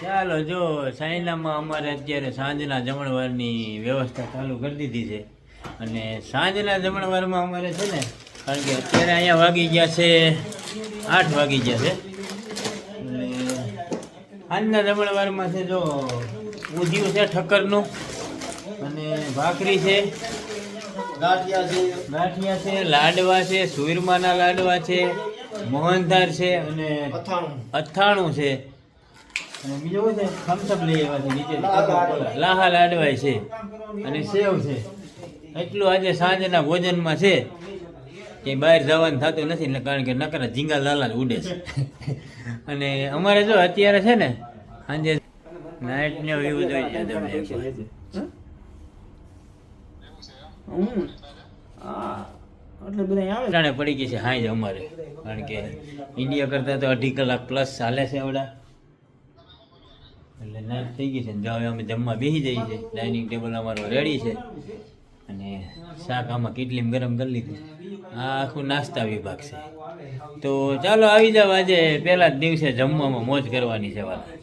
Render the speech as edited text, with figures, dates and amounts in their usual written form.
ચાલો જો સાઈનામાં અમારે અત્યારે સાંજના જમણવારની વ્યવસ્થા ચાલુ કરી દીધી છે અને સાંજના જમણવારમાં અમારે છે ને કારણ કે અત્યારે અહીંયા વાગી ગયા છે 8 વાગી ગયા છે અને સાંજના જમણવારમાં છે જો ઊંધિયું છે ઠક્કરનું અને ભાખરી છે ગાંઠિયા છે લાડવા છે સુરમાના લાડવા છે મોહનથાળ છે અને અથાણું છે અને બીજું છે થમ્સઅપ લઈ આવ્યા છે નીચે લાહા લાડવાય છે અને સેવ છે એટલું આજે સાંજના ભોજનમાં છે કે બહાર જવાનું થતું નથી એટલે કારણ કે નકરા ઝીંગા લાલા જ ઉડે છે અને અમારે જો અત્યારે છે ને સાંજે નાઇટનો વ્યૂ જોઈ જાય એટલે બધા જાણે પડી ગઈ છે હાઈ અમારે કારણ કે ઇન્ડિયા કરતાં તો 2.5 કલાક પ્લસ ચાલે છે આવડા એટલે નાઇટ થઈ ગઈ છે ને હવે અમે જમવા બેસી જઈએ છીએ ડાઇનિંગ ટેબલ અમારો રેડી છે અને શાક આમાં કેટલીમાં ગરમ કરી લીધું આ આખું નાસ્તા વિભાગ છે તો ચાલો આવી જાવ આજે પહેલા જ દિવસે જમવામાં મોજ કરવાની છે વાલા